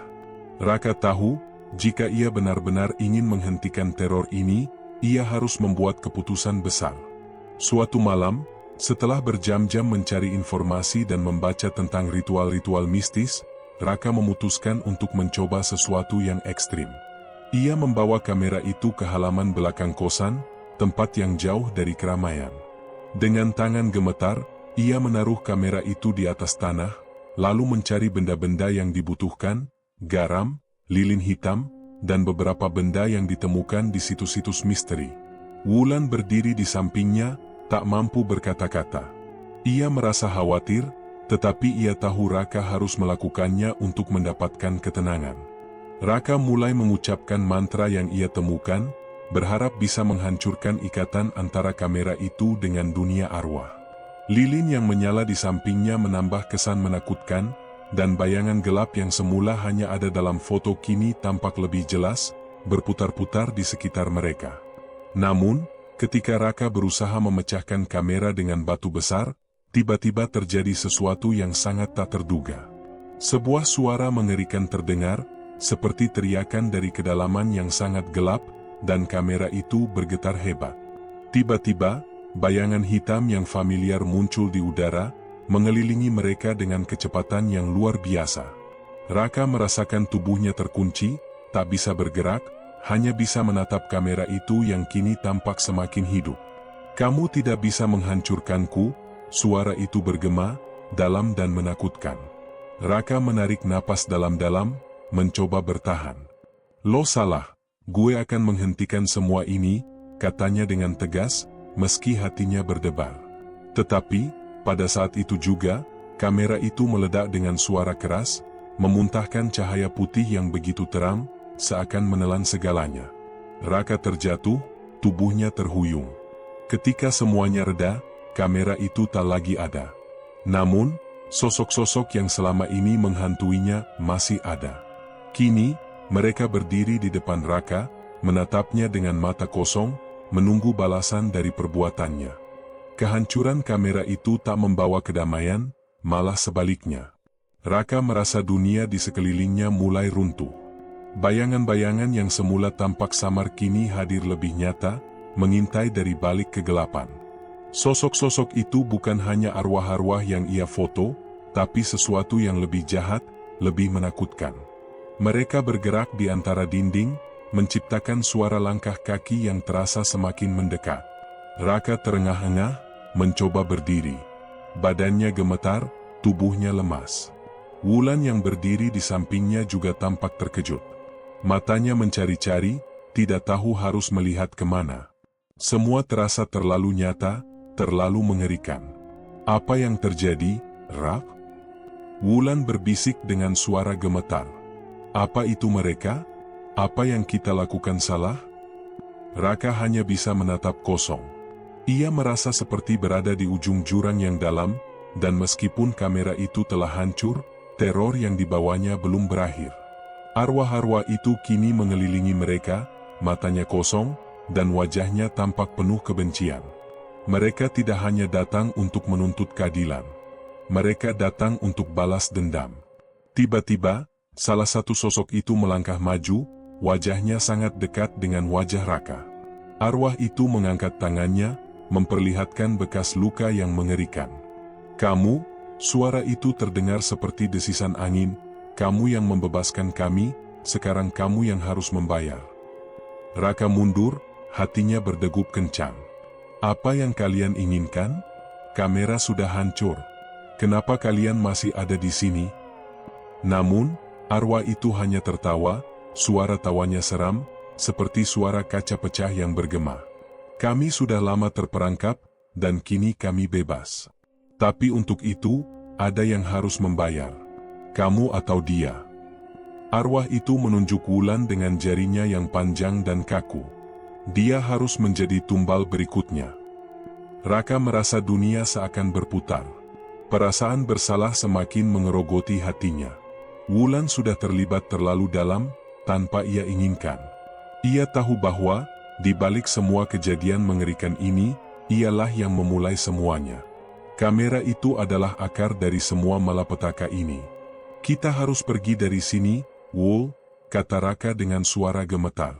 Raka tahu, jika ia benar-benar ingin menghentikan teror ini, ia harus membuat keputusan besar. Suatu malam, setelah berjam-jam mencari informasi dan membaca tentang ritual-ritual mistis, Raka memutuskan untuk mencoba sesuatu yang ekstrim. Ia membawa kamera itu ke halaman belakang kosan, tempat yang jauh dari keramaian. Dengan tangan gemetar, ia menaruh kamera itu di atas tanah, lalu mencari benda-benda yang dibutuhkan, garam, lilin hitam, dan beberapa benda yang ditemukan di situs-situs misteri. Wulan berdiri di sampingnya, tak mampu berkata-kata. Ia merasa khawatir, tetapi ia tahu Raka harus melakukannya untuk mendapatkan ketenangan. Raka mulai mengucapkan mantra yang ia temukan, berharap bisa menghancurkan ikatan antara kamera itu dengan dunia arwah. Lilin yang menyala di sampingnya menambah kesan menakutkan, dan bayangan gelap yang semula hanya ada dalam foto kini tampak lebih jelas, berputar-putar di sekitar mereka. Namun, ketika Raka berusaha memecahkan kamera dengan batu besar, tiba-tiba terjadi sesuatu yang sangat tak terduga. Sebuah suara mengerikan terdengar, seperti teriakan dari kedalaman yang sangat gelap, dan kamera itu bergetar hebat. Tiba-tiba, bayangan hitam yang familiar muncul di udara, mengelilingi mereka dengan kecepatan yang luar biasa. Raka merasakan tubuhnya terkunci, tak bisa bergerak, hanya bisa menatap kamera itu yang kini tampak semakin hidup. "Kamu tidak bisa menghancurkanku," suara itu bergema, dalam dan menakutkan. Raka menarik napas dalam-dalam, mencoba bertahan. "Lo salah, gue akan menghentikan semua ini," katanya dengan tegas, meski hatinya berdebar. Tetapi, pada saat itu juga, kamera itu meledak dengan suara keras, memuntahkan cahaya putih yang begitu terang, seakan menelan segalanya. Raka terjatuh, tubuhnya terhuyung. Ketika semuanya reda, kamera itu tak lagi ada. Namun, sosok-sosok yang selama ini menghantuinya masih ada. Kini, mereka berdiri di depan Raka, menatapnya dengan mata kosong, menunggu balasan dari perbuatannya. Kehancuran kamera itu tak membawa kedamaian, malah sebaliknya. Raka merasa dunia di sekelilingnya mulai runtuh. Bayangan-bayangan yang semula tampak samar kini hadir lebih nyata, mengintai dari balik kegelapan. Sosok-sosok itu bukan hanya arwah-arwah yang ia foto, tapi sesuatu yang lebih jahat, lebih menakutkan. Mereka bergerak di antara dinding, menciptakan suara langkah kaki yang terasa semakin mendekat. Raka terengah-engah, mencoba berdiri. Badannya gemetar, tubuhnya lemas. Wulan yang berdiri di sampingnya juga tampak terkejut. Matanya mencari-cari, tidak tahu harus melihat kemana. Semua terasa terlalu nyata, terlalu mengerikan. "Apa yang terjadi, Rak?" Wulan berbisik dengan suara gemetar. "Apa itu mereka? Apa yang kita lakukan salah?" Raka hanya bisa menatap kosong. Ia merasa seperti berada di ujung jurang yang dalam, dan meskipun kamera itu telah hancur, teror yang dibawanya belum berakhir. Arwah-arwah itu kini mengelilingi mereka, matanya kosong, dan wajahnya tampak penuh kebencian. Mereka tidak hanya datang untuk menuntut keadilan. Mereka datang untuk balas dendam. Tiba-tiba, salah satu sosok itu melangkah maju, wajahnya sangat dekat dengan wajah Raka. Arwah itu mengangkat tangannya, memperlihatkan bekas luka yang mengerikan. "Kamu," suara itu terdengar seperti desisan angin, "kamu yang membebaskan kami, sekarang kamu yang harus membayar." Raka mundur, hatinya berdegup kencang. "Apa yang kalian inginkan? Kamera sudah hancur. Kenapa kalian masih ada di sini?" Namun, arwah itu hanya tertawa, suara tawanya seram, seperti suara kaca pecah yang bergema. "Kami sudah lama terperangkap, dan kini kami bebas. Tapi untuk itu, ada yang harus membayar. Kamu atau dia." Arwah itu menunjuk Wulan dengan jarinya yang panjang dan kaku. Dia harus menjadi tumbal berikutnya. Raka merasa dunia seakan berputar. Perasaan bersalah semakin mengerogoti hatinya. Wulan sudah terlibat terlalu dalam, tanpa ia inginkan. Ia tahu bahwa, di balik semua kejadian mengerikan ini, ialah yang memulai semuanya. Kamera itu adalah akar dari semua malapetaka ini. Kita harus pergi dari sini, Wul, kata Raka dengan suara gemetar.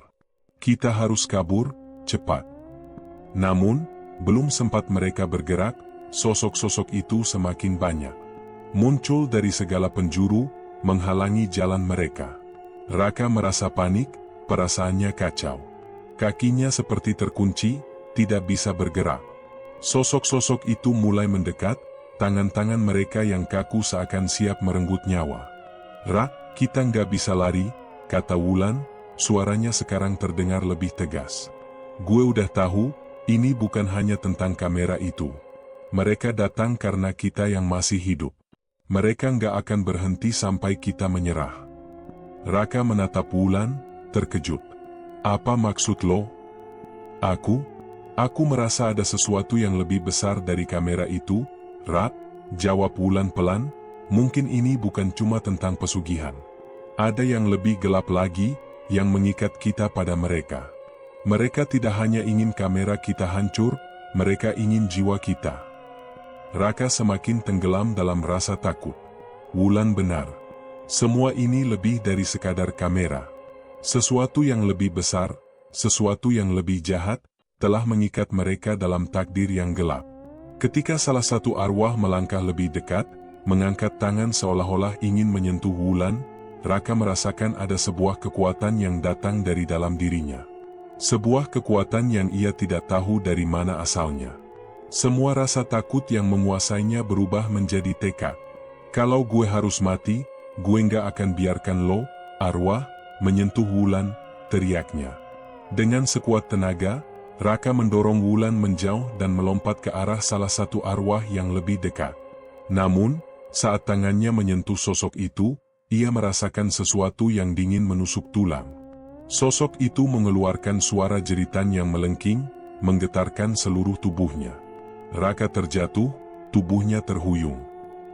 Kita harus kabur, cepat. Namun, belum sempat mereka bergerak, sosok-sosok itu semakin banyak. Muncul dari segala penjuru, menghalangi jalan mereka. Raka merasa panik, perasaannya kacau. Kakinya seperti terkunci, tidak bisa bergerak. Sosok-sosok itu mulai mendekat, tangan-tangan mereka yang kaku seakan siap merenggut nyawa. Rak, kita nggak bisa lari, kata Wulan, suaranya sekarang terdengar lebih tegas. Gue udah tahu, ini bukan hanya tentang kamera itu. Mereka datang karena kita yang masih hidup. Mereka nggak akan berhenti sampai kita menyerah. Raka menatap Wulan, terkejut. Apa maksud lo? Aku merasa ada sesuatu yang lebih besar dari kamera itu, Rak, jawab Wulan pelan, mungkin ini bukan cuma tentang pesugihan. Ada yang lebih gelap lagi, yang mengikat kita pada mereka. Mereka tidak hanya ingin kamera kita hancur, mereka ingin jiwa kita. Raka semakin tenggelam dalam rasa takut. Wulan benar. Semua ini lebih dari sekadar kamera. Sesuatu yang lebih besar, sesuatu yang lebih jahat, telah mengikat mereka dalam takdir yang gelap. Ketika salah satu arwah melangkah lebih dekat, mengangkat tangan seolah-olah ingin menyentuh Wulan, Raka merasakan ada sebuah kekuatan yang datang dari dalam dirinya. Sebuah kekuatan yang ia tidak tahu dari mana asalnya. Semua rasa takut yang menguasainya berubah menjadi tekad. Kalau gue harus mati, gue nggak akan biarkan lo, arwah, menyentuh Wulan, teriaknya. Dengan sekuat tenaga, Raka mendorong Wulan menjauh dan melompat ke arah salah satu arwah yang lebih dekat. Namun, saat tangannya menyentuh sosok itu, ia merasakan sesuatu yang dingin menusuk tulang. Sosok itu mengeluarkan suara jeritan yang melengking, menggetarkan seluruh tubuhnya. Raka terjatuh, tubuhnya terhuyung.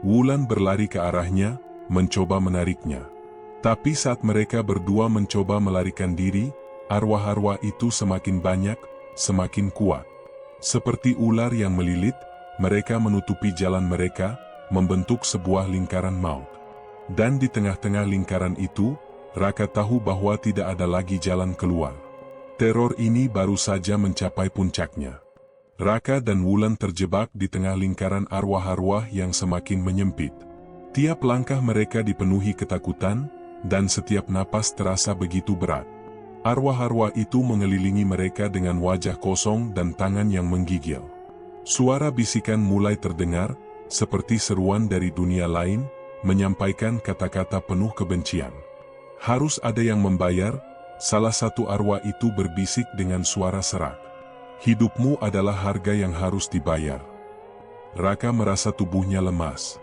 Wulan berlari ke arahnya, mencoba menariknya. Tapi saat mereka berdua mencoba melarikan diri, arwah-arwah itu semakin banyak, semakin kuat. Seperti ular yang melilit, mereka menutupi jalan mereka, membentuk sebuah lingkaran maut. Dan di tengah-tengah lingkaran itu, Raka tahu bahwa tidak ada lagi jalan keluar. Teror ini baru saja mencapai puncaknya. Raka dan Wulan terjebak di tengah lingkaran arwah-arwah yang semakin menyempit. Tiap langkah mereka dipenuhi ketakutan, dan setiap napas terasa begitu berat. Arwah-arwah itu mengelilingi mereka dengan wajah kosong dan tangan yang menggigil. Suara bisikan mulai terdengar, seperti seruan dari dunia lain, menyampaikan kata-kata penuh kebencian. Harus ada yang membayar, salah satu arwah itu berbisik dengan suara serak. Hidupmu adalah harga yang harus dibayar. Raka merasa tubuhnya lemas.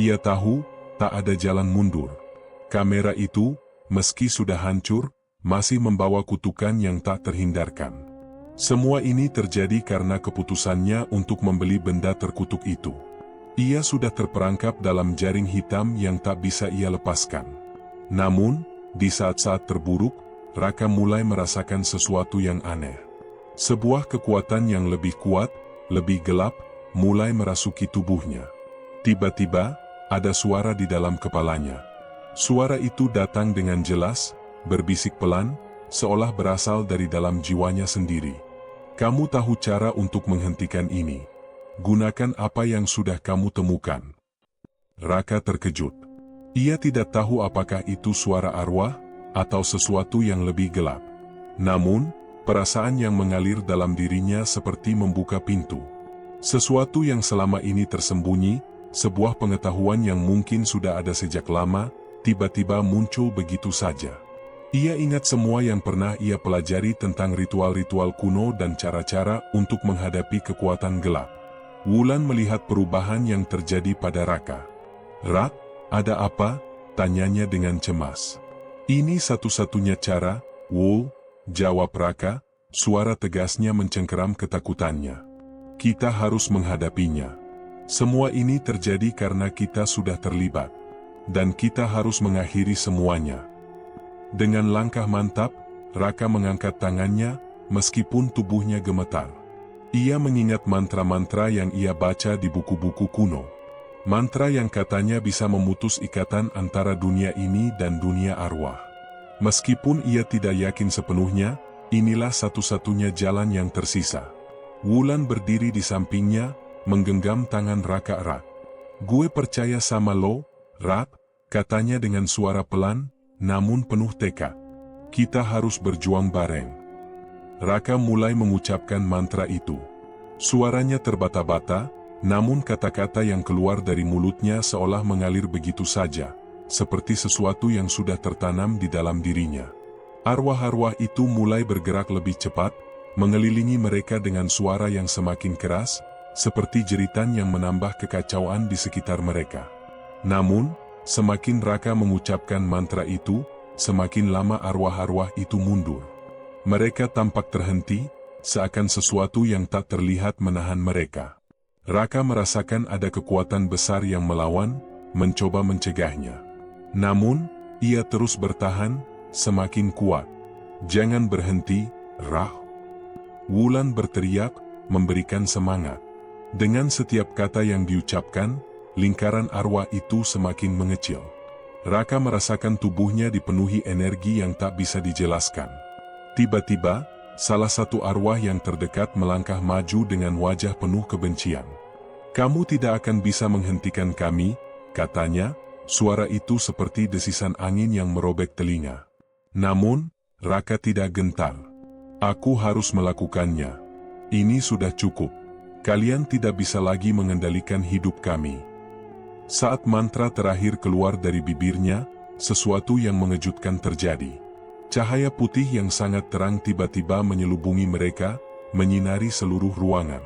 Ia tahu, tak ada jalan mundur. Kamera itu, meski sudah hancur, masih membawa kutukan yang tak terhindarkan. Semua ini terjadi karena keputusannya untuk membeli benda terkutuk itu. Ia sudah terperangkap dalam jaring hitam yang tak bisa ia lepaskan. Namun, di saat-saat terburuk, Raka mulai merasakan sesuatu yang aneh. Sebuah kekuatan yang lebih kuat, lebih gelap, mulai merasuki tubuhnya. Tiba-tiba, ada suara di dalam kepalanya. Suara itu datang dengan jelas, berbisik pelan, seolah berasal dari dalam jiwanya sendiri. Kamu tahu cara untuk menghentikan ini. Gunakan apa yang sudah kamu temukan. Raka terkejut. Ia tidak tahu apakah itu suara arwah, atau sesuatu yang lebih gelap. Namun, perasaan yang mengalir dalam dirinya seperti membuka pintu. Sesuatu yang selama ini tersembunyi, sebuah pengetahuan yang mungkin sudah ada sejak lama, tiba-tiba muncul begitu saja. Ia ingat semua yang pernah ia pelajari tentang ritual-ritual kuno dan cara-cara untuk menghadapi kekuatan gelap. Wulan melihat perubahan yang terjadi pada Raka. Rak, ada apa? Tanyanya dengan cemas. Ini satu-satunya cara, Wool, jawab Raka, suara tegasnya mencengkeram ketakutannya. Kita harus menghadapinya. Semua ini terjadi karena kita sudah terlibat. Dan kita harus mengakhiri semuanya. Dengan langkah mantap, Raka mengangkat tangannya, meskipun tubuhnya gemetar. Ia mengingat mantra-mantra yang ia baca di buku-buku kuno. Mantra yang katanya bisa memutus ikatan antara dunia ini dan dunia arwah. Meskipun ia tidak yakin sepenuhnya, inilah satu-satunya jalan yang tersisa. Wulan berdiri di sampingnya, menggenggam tangan Raka erat. "Gue percaya sama lo, Rak," katanya dengan suara pelan, namun penuh tekad. "Kita harus berjuang bareng." Raka mulai mengucapkan mantra itu. Suaranya terbata-bata, namun kata-kata yang keluar dari mulutnya seolah mengalir begitu saja, seperti sesuatu yang sudah tertanam di dalam dirinya. Arwah-arwah itu mulai bergerak lebih cepat, mengelilingi mereka dengan suara yang semakin keras, seperti jeritan yang menambah kekacauan di sekitar mereka. Namun, semakin Raka mengucapkan mantra itu, semakin lama arwah-arwah itu mundur. Mereka tampak terhenti, seakan sesuatu yang tak terlihat menahan mereka. Raka merasakan ada kekuatan besar yang melawan, mencoba mencegahnya. Namun, ia terus bertahan, semakin kuat. "Jangan berhenti, Rah!" Wulan berteriak, memberikan semangat. Dengan setiap kata yang diucapkan, lingkaran arwah itu semakin mengecil. Raka merasakan tubuhnya dipenuhi energi yang tak bisa dijelaskan. Tiba-tiba, salah satu arwah yang terdekat melangkah maju dengan wajah penuh kebencian. "Kamu tidak akan bisa menghentikan kami," katanya, suara itu seperti desisan angin yang merobek telinga. Namun, Raka tidak gentar. "Aku harus melakukannya. Ini sudah cukup. Kalian tidak bisa lagi mengendalikan hidup kami." Saat mantra terakhir keluar dari bibirnya, sesuatu yang mengejutkan terjadi. Cahaya putih yang sangat terang tiba-tiba menyelubungi mereka, menyinari seluruh ruangan.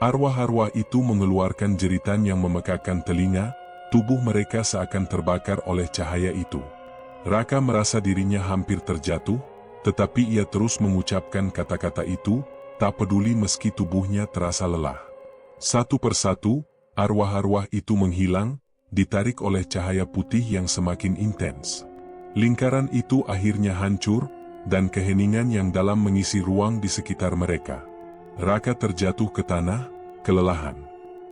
Arwah-arwah itu mengeluarkan jeritan yang memekakan telinga, tubuh mereka seakan terbakar oleh cahaya itu. Raka merasa dirinya hampir terjatuh, tetapi ia terus mengucapkan kata-kata itu, tak peduli meski tubuhnya terasa lelah. Satu persatu, arwah-arwah itu menghilang, ditarik oleh cahaya putih yang semakin intens. Lingkaran itu akhirnya hancur, dan keheningan yang dalam mengisi ruang di sekitar mereka. Raka terjatuh ke tanah, kelelahan.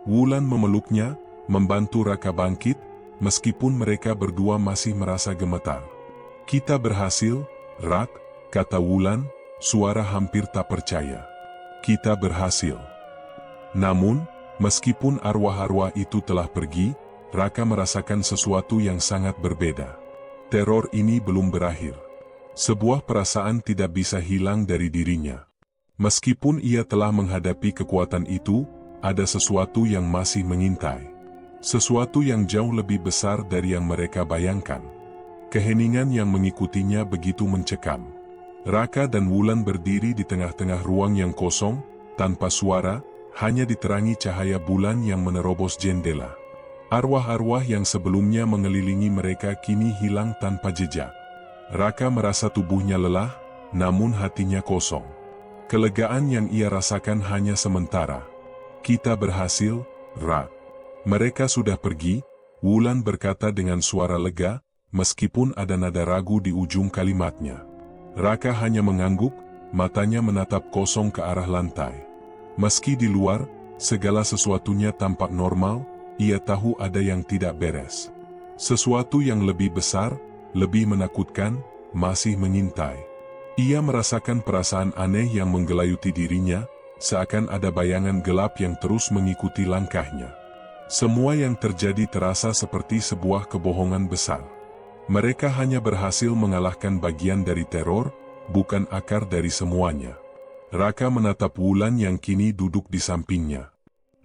Wulan memeluknya, membantu Raka bangkit, meskipun mereka berdua masih merasa gemetar. "Kita berhasil, Rak," kata Wulan, suara hampir tak percaya. "Kita berhasil." Namun, meskipun arwah-arwah itu telah pergi, Raka merasakan sesuatu yang sangat berbeda. Teror ini belum berakhir. Sebuah perasaan tidak bisa hilang dari dirinya. Meskipun ia telah menghadapi kekuatan itu, ada sesuatu yang masih mengintai. Sesuatu yang jauh lebih besar dari yang mereka bayangkan. Keheningan yang mengikutinya begitu mencekam. Raka dan Wulan berdiri di tengah-tengah ruang yang kosong, tanpa suara, hanya diterangi cahaya bulan yang menerobos jendela. Arwah-arwah yang sebelumnya mengelilingi mereka kini hilang tanpa jejak. Raka merasa tubuhnya lelah, namun hatinya kosong. Kelegaan yang ia rasakan hanya sementara. "Kita berhasil, Rak. Mereka sudah pergi," Wulan berkata dengan suara lega, meskipun ada nada ragu di ujung kalimatnya. Raka hanya mengangguk, matanya menatap kosong ke arah lantai. Meski di luar, segala sesuatunya tampak normal, ia tahu ada yang tidak beres. Sesuatu yang lebih besar, lebih menakutkan, masih mengintai. Ia merasakan perasaan aneh yang menggelayuti dirinya, seakan ada bayangan gelap yang terus mengikuti langkahnya. Semua yang terjadi terasa seperti sebuah kebohongan besar. Mereka hanya berhasil mengalahkan bagian dari teror, bukan akar dari semuanya. Raka menatap Wulan yang kini duduk di sampingnya.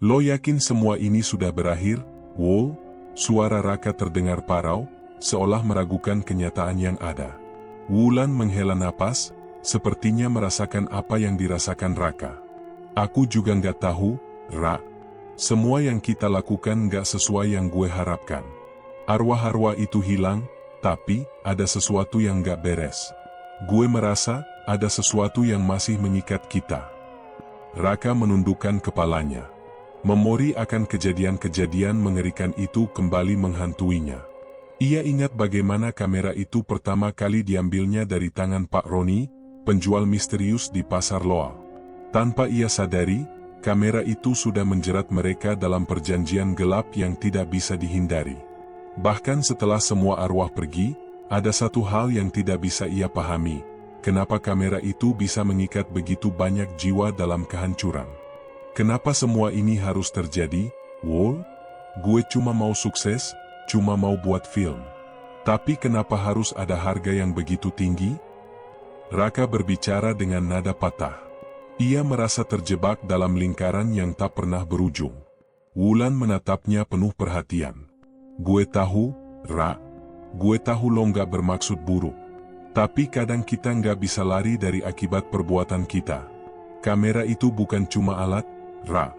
"Lo yakin semua ini sudah berakhir, Wol?" Suara Raka terdengar parau, seolah meragukan kenyataan yang ada. Wulan menghela napas, sepertinya merasakan apa yang dirasakan Raka. "Aku juga nggak tahu, Ra. Semua yang kita lakukan nggak sesuai yang gue harapkan. Arwah-arwah itu hilang, Tapi, ada sesuatu yang gak beres. Gue merasa, ada sesuatu yang masih mengikat kita. Raka menundukkan kepalanya. Memori akan kejadian-kejadian mengerikan itu kembali menghantuinya. Ia ingat bagaimana kamera itu pertama kali diambilnya dari tangan Pak Roni, penjual misterius di Pasar Loa. Tanpa ia sadari, kamera itu sudah menjerat mereka dalam perjanjian gelap yang tidak bisa dihindari. Bahkan setelah semua arwah pergi, ada satu hal yang tidak bisa ia pahami. Kenapa kamera itu bisa mengikat begitu banyak jiwa dalam kehancuran? Kenapa semua ini harus terjadi? Wol? Gue cuma mau sukses, cuma mau buat film. Tapi kenapa harus ada harga yang begitu tinggi? Raka berbicara dengan nada patah. Ia merasa terjebak dalam lingkaran yang tak pernah berujung. Wulan menatapnya penuh perhatian. Gue tahu, Ra. Gue tahu lo nggak bermaksud buruk. Tapi kadang kita nggak bisa lari dari akibat perbuatan kita. Kamera itu bukan cuma alat, Ra.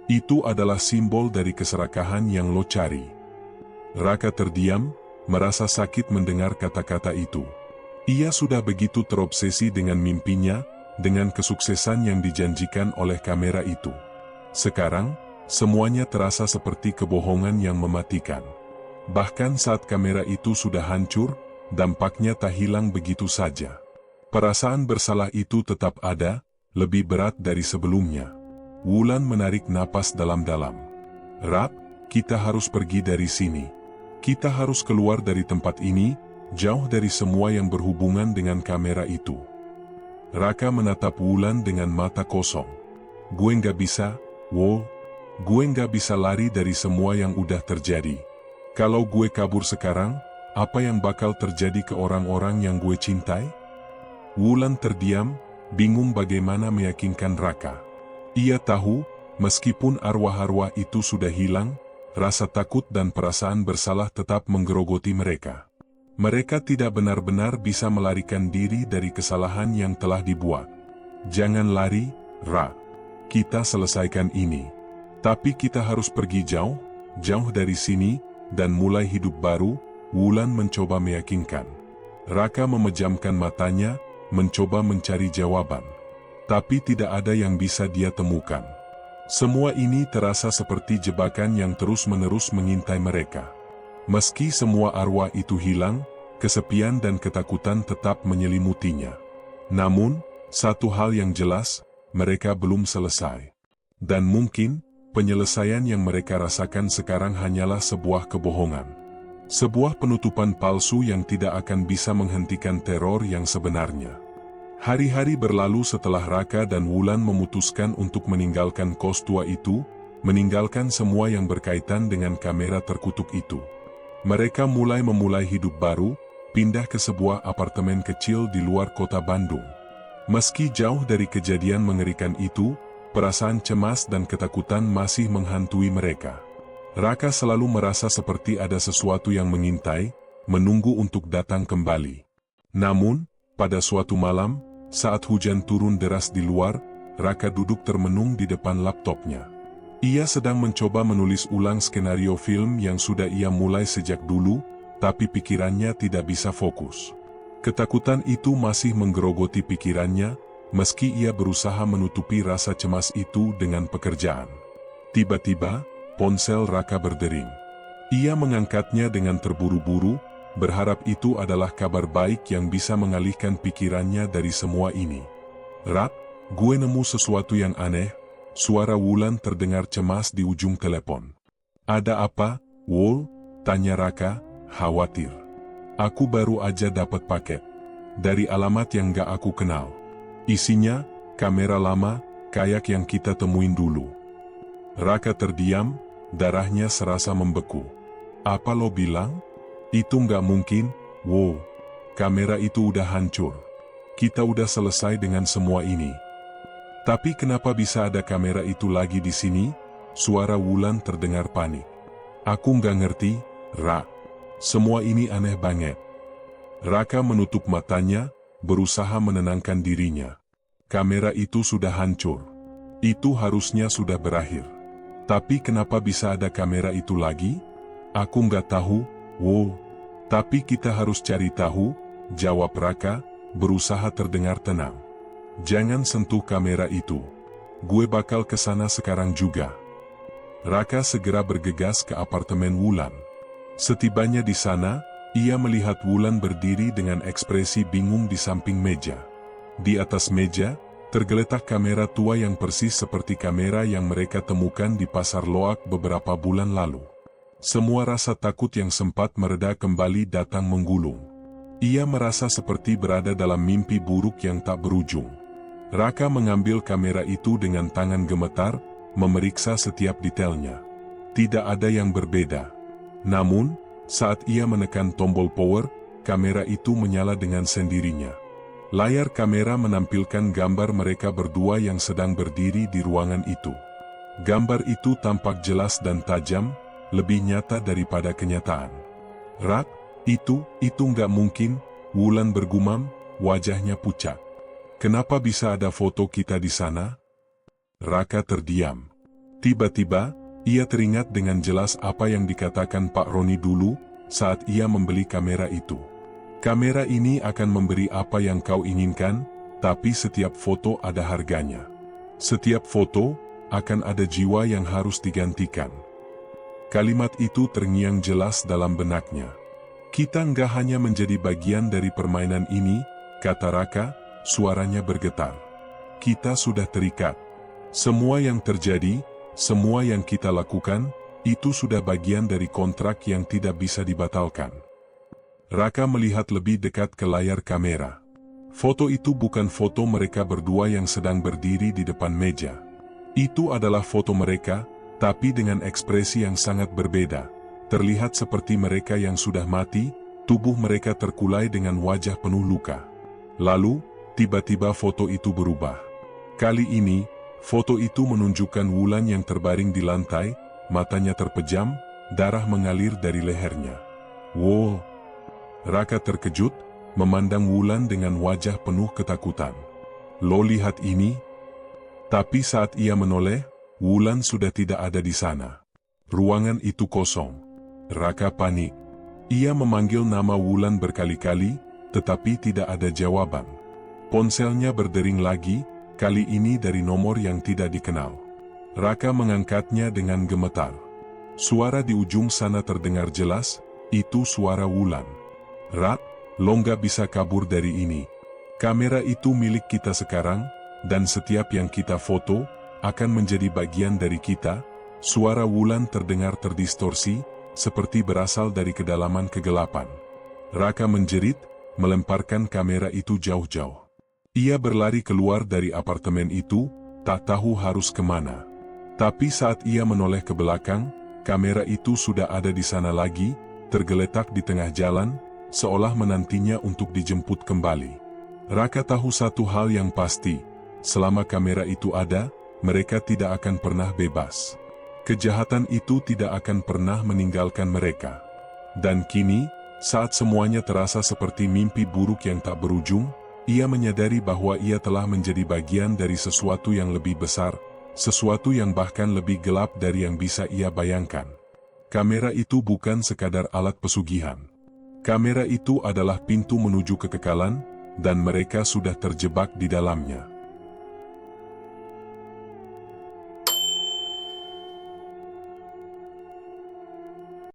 Itu adalah simbol dari keserakahan yang lo cari. Raka terdiam, merasa sakit mendengar kata-kata itu. Ia sudah begitu terobsesi dengan mimpinya, dengan kesuksesan yang dijanjikan oleh kamera itu. Sekarang, semuanya terasa seperti kebohongan yang mematikan. Bahkan saat kamera itu sudah hancur, dampaknya tak hilang begitu saja. Perasaan bersalah itu tetap ada, lebih berat dari sebelumnya. Wulan menarik napas dalam-dalam. Rat, kita harus pergi dari sini. Kita harus keluar dari tempat ini, jauh dari semua yang berhubungan dengan kamera itu. Raka menatap Wulan dengan mata kosong. Gue nggak bisa, Wo. Gue nggak bisa lari dari semua yang udah terjadi. Kalau gue kabur sekarang, apa yang bakal terjadi ke orang-orang yang gue cintai? Wulan terdiam, bingung bagaimana meyakinkan Raka. Ia tahu, meskipun arwah-arwah itu sudah hilang, rasa takut dan perasaan bersalah tetap menggerogoti mereka. Mereka tidak benar-benar bisa melarikan diri dari kesalahan yang telah dibuat. Jangan lari, Ra. Kita selesaikan ini. Tapi kita harus pergi jauh, jauh dari sini, dan mulai hidup baru. Wulan mencoba meyakinkan. Raka memejamkan matanya, mencoba mencari jawaban. Tapi tidak ada yang bisa dia temukan. Semua ini terasa seperti jebakan yang terus-menerus mengintai mereka. Meski semua arwah itu hilang, kesepian dan ketakutan tetap menyelimutinya. Namun, satu hal yang jelas, mereka belum selesai. Dan mungkin, penyelesaian yang mereka rasakan sekarang hanyalah sebuah kebohongan. Sebuah penutupan palsu yang tidak akan bisa menghentikan teror yang sebenarnya. Hari-hari berlalu setelah Raka dan Wulan memutuskan untuk meninggalkan kos tua itu, meninggalkan semua yang berkaitan dengan kamera terkutuk itu. Mereka memulai hidup baru, pindah ke sebuah apartemen kecil di luar kota Bandung. Meski jauh dari kejadian mengerikan itu, perasaan cemas dan ketakutan masih menghantui mereka. Raka selalu merasa seperti ada sesuatu yang mengintai, menunggu untuk datang kembali. Namun, pada suatu malam, saat hujan turun deras di luar, Raka duduk termenung di depan laptopnya. Ia sedang mencoba menulis ulang skenario film yang sudah ia mulai sejak dulu, tapi pikirannya tidak bisa fokus. Ketakutan itu masih menggerogoti pikirannya, meski ia berusaha menutupi rasa cemas itu dengan pekerjaan. Tiba-tiba, ponsel Raka berdering. Ia mengangkatnya dengan terburu-buru, berharap itu adalah kabar baik yang bisa mengalihkan pikirannya dari semua ini. Rat, gue nemu sesuatu yang aneh. Suara Wulan terdengar cemas di ujung telepon. Ada apa, Wol? Tanya Raka, khawatir. Aku baru aja dapat paket. Dari alamat yang gak aku kenal. Isinya, kamera lama, kayak yang kita temuin dulu. Raka terdiam, darahnya serasa membeku. Apa lo bilang? Itu nggak mungkin, wow. Kamera itu udah hancur. Kita udah selesai dengan semua ini. Tapi kenapa bisa ada kamera itu lagi di sini? Suara Wulan terdengar panik. Aku nggak ngerti, Ra. Semua ini aneh banget. Raka menutup matanya, berusaha menenangkan dirinya. Kamera itu sudah hancur. Itu harusnya sudah berakhir. Tapi kenapa bisa ada kamera itu lagi? Aku nggak tahu, wow. Tapi kita harus cari tahu, jawab Raka, berusaha terdengar tenang. Jangan sentuh kamera itu. Gue bakal ke sana sekarang juga. Raka segera bergegas ke apartemen Wulan. Setibanya di sana, ia melihat Wulan berdiri dengan ekspresi bingung di samping meja. Di atas meja, tergeletak kamera tua yang persis seperti kamera yang mereka temukan di pasar Loak beberapa bulan lalu. Semua rasa takut yang sempat mereda kembali datang menggulung. Ia merasa seperti berada dalam mimpi buruk yang tak berujung. Raka mengambil kamera itu dengan tangan gemetar, memeriksa setiap detailnya. Tidak ada yang berbeda. Namun, saat ia menekan tombol power, kamera itu menyala dengan sendirinya. Layar kamera menampilkan gambar mereka berdua yang sedang berdiri di ruangan itu. Gambar itu tampak jelas dan tajam, lebih nyata daripada kenyataan. Rak, itu nggak mungkin, Wulan bergumam, wajahnya pucat. Kenapa bisa ada foto kita di sana? Raka terdiam. Tiba-tiba, ia teringat dengan jelas apa yang dikatakan Pak Roni dulu, saat ia membeli kamera itu. Kamera ini akan memberi apa yang kau inginkan, tapi setiap foto ada harganya. Setiap foto, akan ada jiwa yang harus digantikan. Kalimat itu terngiang jelas dalam benaknya. Kita nggak hanya menjadi bagian dari permainan ini, kata Raka, suaranya bergetar. Kita sudah terikat. Semua yang terjadi, semua yang kita lakukan, itu sudah bagian dari kontrak yang tidak bisa dibatalkan. Raka melihat lebih dekat ke layar kamera. Foto itu bukan foto mereka berdua yang sedang berdiri di depan meja. Itu adalah foto mereka, tapi dengan ekspresi yang sangat berbeda. Terlihat seperti mereka yang sudah mati, tubuh mereka terkulai dengan wajah penuh luka. Lalu, tiba-tiba foto itu berubah. Kali ini, foto itu menunjukkan Wulan yang terbaring di lantai, matanya terpejam, darah mengalir dari lehernya. Wow! Raka terkejut, memandang Wulan dengan wajah penuh ketakutan. Lo lihat ini? Tapi saat ia menoleh, Wulan sudah tidak ada di sana. Ruangan itu kosong. Raka panik. Ia memanggil nama Wulan berkali-kali, tetapi tidak ada jawaban. Ponselnya berdering lagi, kali ini dari nomor yang tidak dikenal. Raka mengangkatnya dengan gemetar. Suara di ujung sana terdengar jelas, itu suara Wulan. Rak, lo nggak bisa kabur dari ini. Kamera itu milik kita sekarang, dan setiap yang kita foto, akan menjadi bagian dari kita. Suara Wulan terdengar terdistorsi, seperti berasal dari kedalaman kegelapan. Raka menjerit, melemparkan kamera itu jauh-jauh. Ia berlari keluar dari apartemen itu, tak tahu harus kemana. Tapi saat ia menoleh ke belakang, kamera itu sudah ada di sana lagi, tergeletak di tengah jalan, seolah menantinya untuk dijemput kembali. Raka tahu satu hal yang pasti, selama kamera itu ada, mereka tidak akan pernah bebas. Kejahatan itu tidak akan pernah meninggalkan mereka. Dan kini, saat semuanya terasa seperti mimpi buruk yang tak berujung, ia menyadari bahwa ia telah menjadi bagian dari sesuatu yang lebih besar, sesuatu yang bahkan lebih gelap dari yang bisa ia bayangkan. Kamera itu bukan sekadar alat pesugihan. Kamera itu adalah pintu menuju kekekalan, dan mereka sudah terjebak di dalamnya.